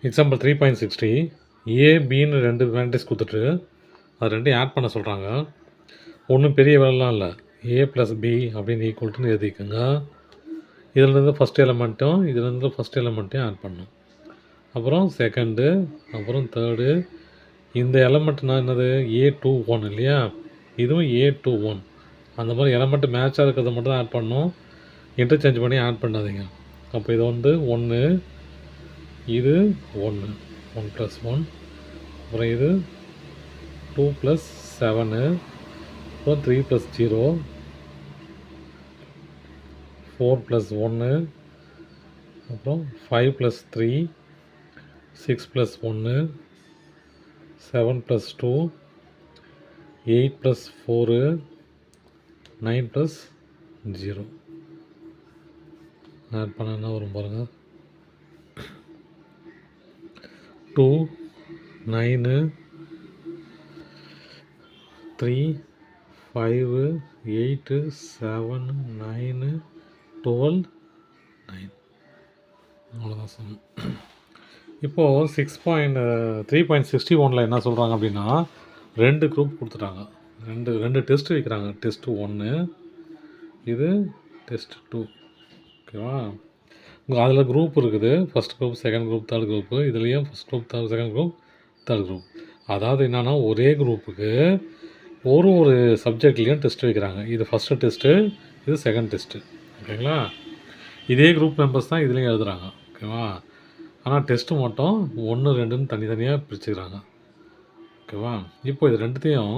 Example 3.60 ஏ பின்னு 2 matrix கொடுத்துட்டு அது ரெண்டையும் ஆட் பண்ண சொல்கிறாங்க. ஒன்றும் பெரிய வேலைலாம் இல்லை. ஏ ப்ளஸ் பி அப்படின்னு ஈக்குவல்ட்டுன்னு எழுதிக்கோங்க. இதுலேருந்து ஃபஸ்ட் எலமெண்ட்டும் இதுலேருந்து ஃபஸ்ட் எலமெண்ட்டையும் ஆட் பண்ணணும். அப்புறம் செகண்டு, அப்புறம் தேர்டு. இந்த எலமெண்ட்னா என்னது A21 இல்லையா, இதுவும் A21. அந்த மாதிரி எலமெண்ட் மேட்சாக இருக்கிறத மட்டும் தான் ஆட் பண்ணணும். இன்டர்சேஞ்ச் பண்ணி ஆட் பண்ணாதீங்க. அப்போ இது வந்து 1, இது 1 1 + 1, அப்புறம் இது 2 + 7, அப்புறம் 3 + 0, 4 + 1, அப்புறம் 5 + 3, 6 + 1, 7 + 2, 8 + 4, 9 + 0. ஆட் பண்ண என்ன வரும் பாருங்கள். 2, 9, 3, 5, 8, 7, 9, 12, 9. அவ்வளோதான் சம். இப்போது 3.61 என்ன சொல்கிறாங்க அப்படின்னா, 2 குரூப் கொடுத்துட்டாங்க. ரெண்டு டெஸ்ட் வைக்கிறாங்க. டெஸ்ட் 1, இது டெஸ்ட் 2. ஓகேவா? அதில் குரூப் இருக்குது. First group, second group, third group. இதுலேயும் first group, second group, third group. அதாவது என்னென்னா ஒரே குரூப்புக்கு ஒரு சப்ஜெக்ட்லேயும் டெஸ்ட் வைக்கிறாங்க. இது ஃபஸ்ட்டு டெஸ்ட்டு, இது செகண்ட் டெஸ்ட்டு. ஓகேங்களா? இதே குரூப் மெம்பர்ஸ் தான் இதுலேயும் எழுதுகிறாங்க. ஓகேவா? ஆனால் டெஸ்ட்டு மட்டும் 1, 2ன்னு தனித்தனியாக பிரிச்சுக்கிறாங்க. ஓகேவா? இப்போ இது ரெண்டுத்தையும்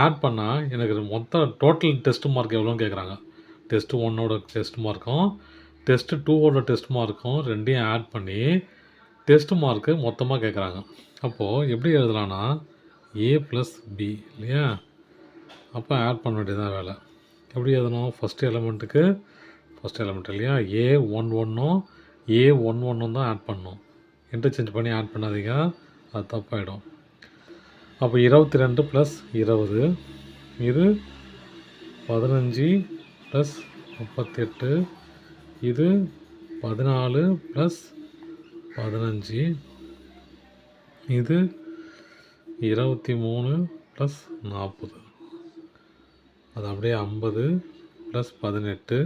ஆட் பண்ணால் எனக்கு மொத்தம் டோட்டல் டெஸ்ட் மார்க் எவ்வளோன்னு கேட்குறாங்க. டெஸ்ட் 1ஓட டெஸ்ட் மார்க்கும் டெஸ்ட் 2ஓட டெஸ்ட் மார்க்கும் ரெண்டையும் ஆட் பண்ணி டெஸ்ட் மார்க்கு மொத்தமாக கேட்குறாங்க. அப்போது எப்படி எழுதலான்னா A + B இல்லையா? அப்போ ஆட் பண்ண வேண்டியதான் வேலை. எப்படி எழுதணும்? ஃபஸ்ட் எலமெண்ட்டுக்கு ஃபஸ்ட் எலமெண்ட் இல்லையா, A11ம் A11ம் தான் ஆட் பண்ணணும். இன்டர்சேஞ்ச் பண்ணி ஆட் பண்ணாதீங்க, அது தப்பாயிடும். அப்போ 22 + 20, இது 15 + 38, இது 14 + 15, இது 23 + 40, அது அப்படியே 50 + 18,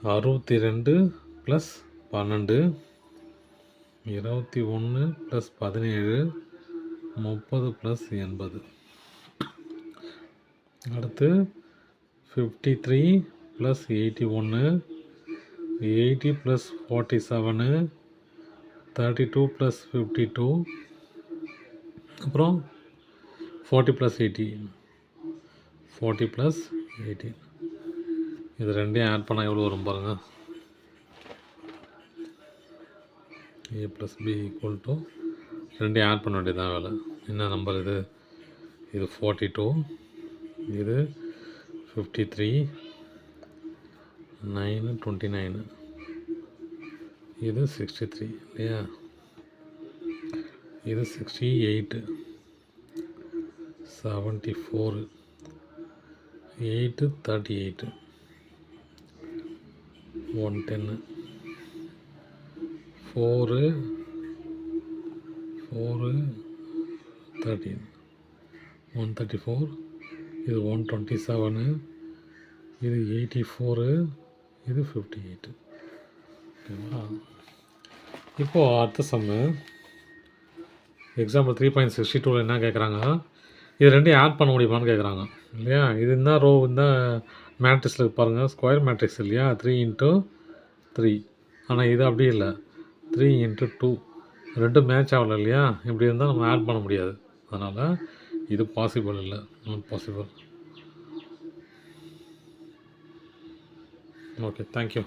62 + 12, 21 + 17, 30 + 80. அடுத்து 53 + 81, 80 + 47, 32 + 52, அப்புறம் 40 + 18, 40 + 18. இது ரெண்டையும் ஆட் பண்ணால் எவ்வளோ வரும் பாருங்கள். A + B = ரெண்டையும் ஆட் பண்ண வேண்டியதான் வேலை. என்ன நம்பர் இது? இது 42, இது 53, 9, 29, இது 63 இல்லையா, இது 68, 74, 8, 38, 110, 4, 13, 134, இது 127, இது 84, இது 58. ஓகேவா? இப்போது அடுத்த சம்மு எக்ஸாம்பிள் 3.62 என்ன கேட்குறாங்க, இது ரெண்டையும் ஆட் பண்ண முடியுமான்னு கேட்குறாங்க இல்லையா. இது என்ன ரோ, இந்த மேட்ரிக்ஸில் பாருங்கள், ஸ்கொயர் மேட்ரிக்ஸ் இல்லையா, 3 × 3. ஆனால் இது அப்படி இல்லை, 3 × 2. ரெண்டும் மேட்ச் ஆகலை இல்லையா. இப்படி இருந்தால் நம்ம ஆட் பண்ண முடியாது. அதனால் இது பாசிபிள் இல்லை, நாட் பாசிபிள். Okay, thank you.